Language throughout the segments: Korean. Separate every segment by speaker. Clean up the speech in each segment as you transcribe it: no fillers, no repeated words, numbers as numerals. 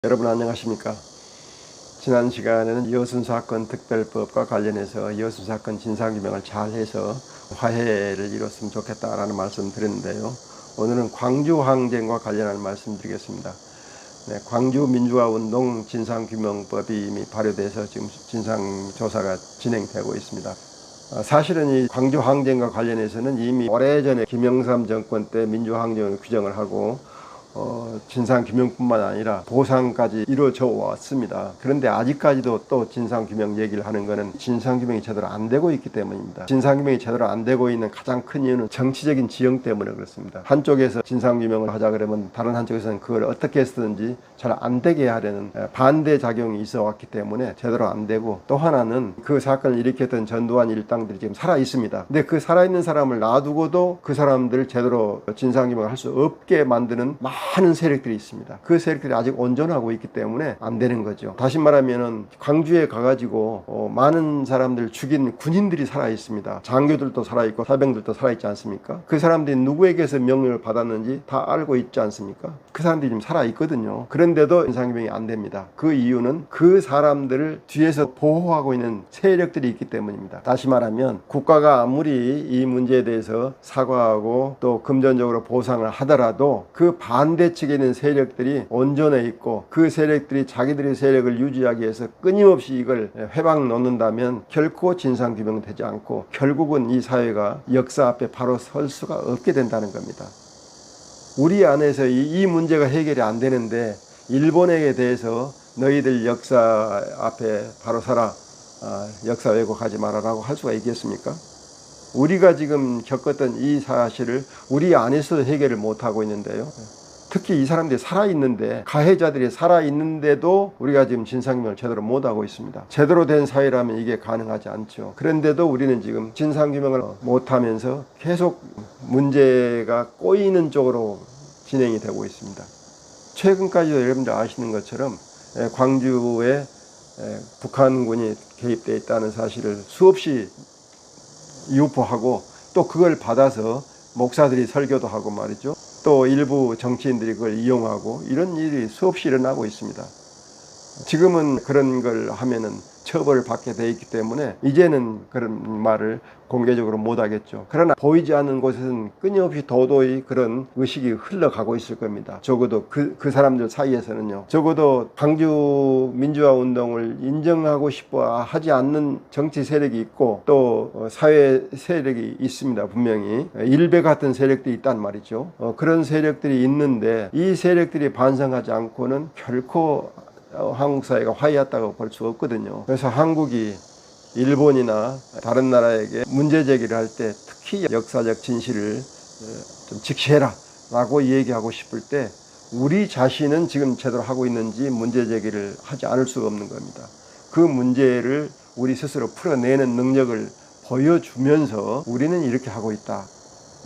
Speaker 1: 여러분 안녕하십니까? 지난 시간에는 이호순 사건 특별법과 관련해서 이호순 사건 진상규명을 잘 해서 화해를 이뤘으면 좋겠다라는 말씀 드렸는데요. 오늘은 광주항쟁과 관련한 말씀 드리겠습니다. 광주 민주화운동 진상규명법이 이미 발효돼서 지금 진상조사가 진행되고 있습니다. 사실은 이 광주항쟁과 관련해서는 이미 오래전에 김영삼 정권 때 민주항쟁을 규정을 하고 진상규명뿐만 아니라 보상까지 이루어져 왔습니다. 그런데 아직까지도 또 진상규명 얘기를 하는 것은 진상규명이 제대로 안 되고 있기 때문입니다. 진상규명이 제대로 안 되고 있는 가장 큰 이유는 정치적인 지형 때문에 그렇습니다. 한쪽에서 진상규명을 하자 그러면 다른 한쪽에서는 그걸 어떻게 해서든지 잘 안 되게 하려는 반대 작용이 있어 왔기 때문에 제대로 안 되고, 또 하나는 그 사건을 일으켰던 전두환 일당들이 지금 살아 있습니다. 근데 그 살아있는 사람을 놔두고도 그 사람들을 제대로 진상규명을 할 수 없게 만드는 많은 세력들이 있습니다. 그 세력들이 아직 온전하고 있기 때문에 안 되는 거죠. 다시 말하면은 광주에 가가지고 많은 사람들 죽인 군인들이 살아 있습니다. 장교들도 살아 있고 사병들도 살아 있지 않습니까? 그 사람들이 누구에게서 명령을 받았는지 다 알고 있지 않습니까? 그 사람들이 지금 살아 있거든요. 그런데도 진상규명이 안 됩니다. 그 이유는 그 사람들을 뒤에서 보호하고 있는 세력들이 있기 때문입니다. 다시 말하면 국가가 아무리 이 문제에 대해서 사과하고 또 금전적으로 보상을 하더라도 그 반대 측에 있는 세력들이 온전해 있고, 그 세력들이 자기들의 세력을 유지하기 위해서 끊임없이 이걸 회방 놓는다면 결코 진상규명은 되지 않고 결국은 이 사회가 역사 앞에 바로 설 수가 없게 된다는 겁니다. 우리 안에서 이 문제가 해결이 안 되는데 일본에 대해서 너희들 역사 앞에 바로 서라, 역사 왜곡하지 말아라고 할 수가 있겠습니까? 우리가 지금 겪었던 이 사실을 우리 안에서 해결을 못하고 있는데요. 특히 이 사람들이 살아있는데, 가해자들이 살아있는데도 우리가 지금 진상규명을 제대로 못하고 있습니다. 제대로 된 사회라면 이게 가능하지 않죠. 그런데도 우리는 지금 진상규명을 못하면서 계속 문제가 꼬이는 쪽으로 진행이 되고 있습니다. 최근까지도 여러분들 아시는 것처럼 광주에 북한군이 개입되어 있다는 사실을 수없이 유포하고, 또 그걸 받아서 목사들이 설교도 하고 말이죠. 또 일부 정치인들이 그걸 이용하고, 이런 일이 수없이 일어나고 있습니다. 지금은 그런 걸 하면은 처벌을 받게 돼 있기 때문에 이제는 그런 말을 공개적으로 못 하겠죠. 그러나 보이지 않는 곳에서는 끊임없이 도도히 그런 의식이 흘러가고 있을 겁니다. 적어도 그 사람들 사이에서는요. 적어도 광주 민주화 운동을 인정하고 싶어 하지 않는 정치 세력이 있고, 또 사회 세력이 있습니다. 분명히 일베 같은 세력들이 있단 말이죠. 그런 세력들이 있는데 이 세력들이 반성하지 않고는 결코 한국 사회가 화해했다고 볼 수 없거든요. 그래서 한국이 일본이나 다른 나라에게 문제 제기를 할 때 특히 역사적 진실을 좀 직시해라 라고 얘기하고 싶을 때 우리 자신은 지금 제대로 하고 있는지 문제 제기를 하지 않을 수가 없는 겁니다. 그 문제를 우리 스스로 풀어내는 능력을 보여주면서 우리는 이렇게 하고 있다,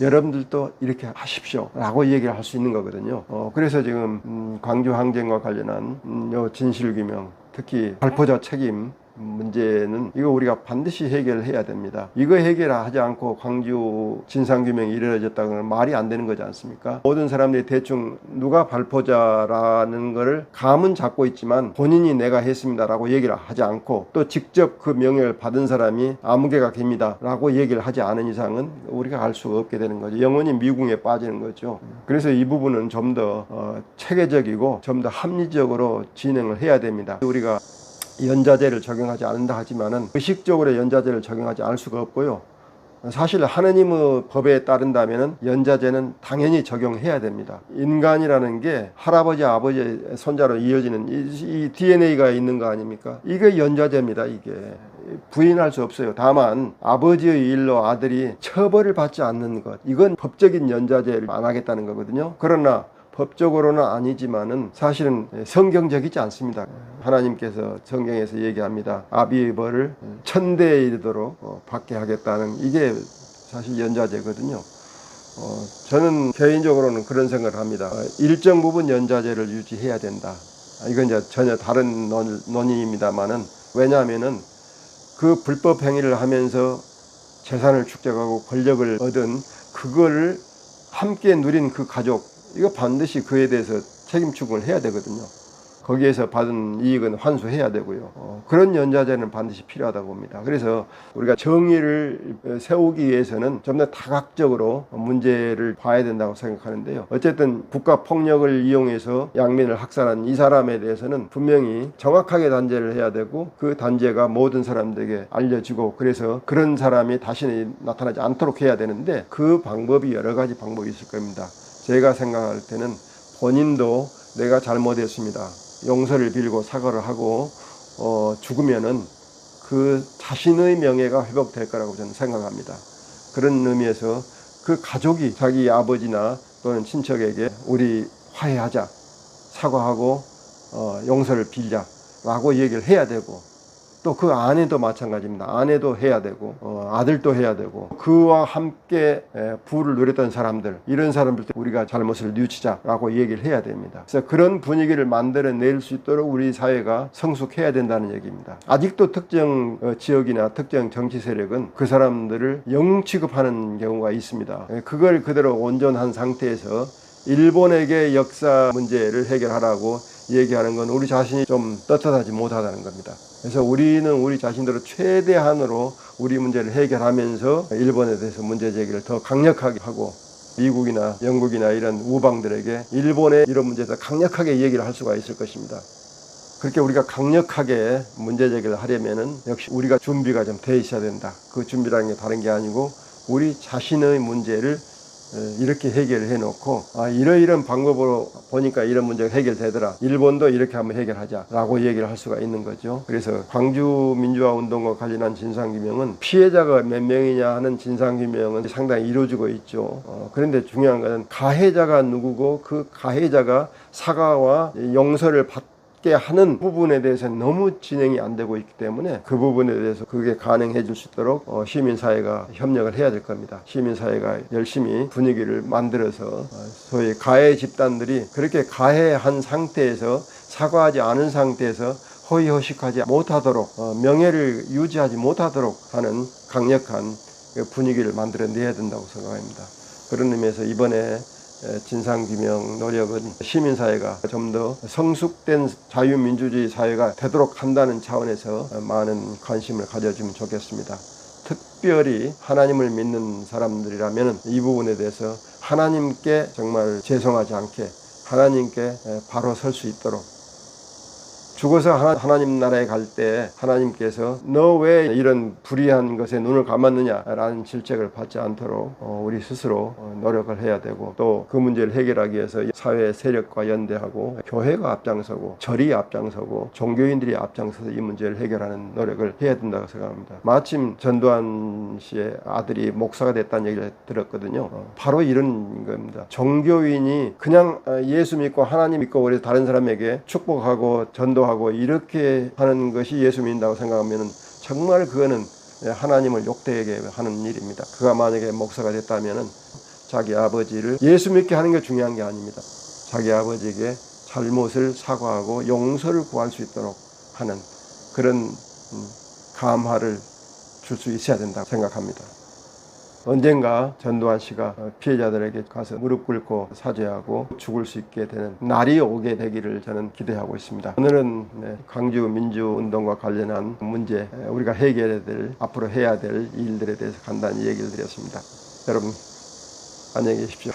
Speaker 1: 여러분들도 이렇게 하십시오 라고 얘기를 할 수 있는 거거든요. 그래서 지금 광주항쟁과 관련한 요 진실규명, 특히 발포자 책임 문제는 이거 우리가 반드시 해결해야 됩니다. 이거 해결하지 않고 광주 진상규명이 이루어졌다는 건 말이 안 되는 거지 않습니까? 모든 사람들이 대충 누가 발포자라는 거를 감은 잡고 있지만 본인이 내가 했습니다 라고 얘기를 하지 않고, 또 직접 그 명예를 받은 사람이 아무개가 됩니다 라고 얘기를 하지 않은 이상은 우리가 알 수가 없게 되는 거죠. 영원히 미궁에 빠지는 거죠. 그래서 이 부분은 좀 더 체계적이고 좀 더 합리적으로 진행을 해야 됩니다. 우리가 연좌제를 적용하지 않는다 하지만은 의식적으로 연좌제를 적용하지 않을 수가 없고요. 사실 하느님의 법에 따른다면은 연좌제는 당연히 적용해야 됩니다. 인간이라는 게 할아버지, 아버지, 손자로 이어지는 이 DNA가 있는 거 아닙니까? 이게 연좌제입니다. 이게 부인할 수 없어요. 다만 아버지의 일로 아들이 처벌을 받지 않는 것, 이건 법적인 연좌제를 안 하겠다는 거거든요. 그러나 법적으로는 아니지만은 사실은 성경적이지 않습니다. 하나님께서 성경에서 얘기합니다. 아비의 벌을 천대에 이르도록 받게 하겠다는, 이게 사실 연좌제거든요. 저는 개인적으로는 그런 생각을 합니다. 일정 부분 연좌제를 유지해야 된다. 이건 이제 전혀 다른 논의입니다만은, 왜냐하면은 그 불법 행위를 하면서 재산을 축적하고 권력을 얻은 그거를 함께 누린 그 가족, 이거 반드시 그에 대해서 책임 추궁을 해야 되거든요. 거기에서 받은 이익은 환수해야 되고요. 그런 연좌제는 반드시 필요하다고 봅니다. 그래서 우리가 정의를 세우기 위해서는 좀 더 다각적으로 문제를 봐야 된다고 생각하는데요. 어쨌든 국가 폭력을 이용해서 양민을 학살한 이 사람에 대해서는 분명히 정확하게 단죄를 해야 되고 그 단죄가 모든 사람들에게 알려지고 그래서 그런 사람이 다시 나타나지 않도록 해야 되는데 그 방법이 여러 가지 방법이 있을 겁니다. 제가 생각할 때는 본인도 내가 잘못했습니다. 용서를 빌고 사과를 하고 죽으면은 그 자신의 명예가 회복될 거라고 저는 생각합니다. 그런 의미에서 그 가족이 자기 아버지나 또는 친척에게 우리 화해하자, 사과하고 용서를 빌자라고 얘기를 해야 되고 또 그 아내도 마찬가지입니다. 아내도 해야 되고 아들도 해야 되고 그와 함께 부를 누렸던 사람들 이런 사람들도 우리가 잘못을 뉘우치자라고 얘기를 해야 됩니다. 그래서 그런 분위기를 만들어낼 수 있도록 우리 사회가 성숙해야 된다는 얘기입니다. 아직도 특정 지역이나 특정 정치 세력은 그 사람들을 영 취급하는 경우가 있습니다. 그걸 그대로 온전한 상태에서 일본에게 역사 문제를 해결하라고 얘기하는 건 우리 자신이 좀 떳떳하지 못하다는 겁니다. 그래서 우리는 우리 자신들로 최대한으로 우리 문제를 해결하면서 일본에 대해서 문제 제기를 더 강력하게 하고 미국이나 영국이나 이런 우방들에게 일본의 이런 문제에 대해서 강력하게 얘기를 할 수가 있을 것입니다. 그렇게 우리가 강력하게 문제 제기를 하려면은 역시 우리가 준비가 좀 돼 있어야 된다. 그 준비라는 게 다른 게 아니고 우리 자신의 문제를 이렇게 해결을 해놓고 이러이런 방법으로 보니까 이런 문제가 해결되더라. 일본도 이렇게 한번 해결하자라고 얘기를 할 수가 있는 거죠. 그래서 광주 민주화 운동과 관련한 진상규명은 피해자가 몇 명이냐 하는 진상규명은 상당히 이루어지고 있죠. 그런데 중요한 것은 가해자가 누구고 그 가해자가 사과와 용서를 받게 하는 부분에 대해서는 너무 진행이 안 되고 있기 때문에 그 부분에 대해서 그게 가능해질 수 있도록 시민사회가 협력을 해야 될 겁니다. 시민사회가 열심히 분위기를 만들어서 소위 가해 집단들이 그렇게 가해한 상태에서 사과하지 않은 상태에서 허위허식하지 못하도록 명예를 유지하지 못하도록 하는 강력한 분위기를 만들어내야 된다고 생각합니다. 그런 의미에서 이번에 진상규명 노력은 시민사회가 좀 더 성숙된 자유민주주의 사회가 되도록 한다는 차원에서 많은 관심을 가져주면 좋겠습니다. 특별히 하나님을 믿는 사람들이라면 이 부분에 대해서 하나님께 정말 죄송하지 않게 하나님께 바로 설 수 있도록 죽어서 하나님 나라에 갈 때 하나님께서 너 왜 이런 불의한 것에 눈을 감았느냐라는 질책을 받지 않도록 우리 스스로 노력을 해야 되고 또 그 문제를 해결하기 위해서 사회 세력과 연대하고 교회가 앞장서고 절이 앞장서고 종교인들이 앞장서서 이 문제를 해결하는 노력을 해야 된다고 생각합니다. 마침 전두환 씨의 아들이 목사가 됐다는 얘기를 들었거든요. 바로 이런 겁니다. 종교인이 그냥 예수 믿고 하나님 믿고 그래서 다른 사람에게 축복하고 전도하고 이렇게 하는 것이 예수 믿는다고 생각하면 정말 그거는 하나님을 욕되게 하는 일입니다. 그가 만약에 목사가 됐다면 자기 아버지를 예수 믿게 하는 게 중요한 게 아닙니다. 자기 아버지에게 잘못을 사과하고 용서를 구할 수 있도록 하는 그런 감화를 줄 수 있어야 된다고 생각합니다. 언젠가 전두환 씨가 피해자들에게 가서 무릎 꿇고 사죄하고 죽을 수 있게 되는 날이 오게 되기를 저는 기대하고 있습니다. 오늘은 광주 민주운동과 관련한 문제, 우리가 해결해야 될, 앞으로 해야 될 일들에 대해서 간단히 얘기를 드렸습니다. 여러분 안녕히 계십시오.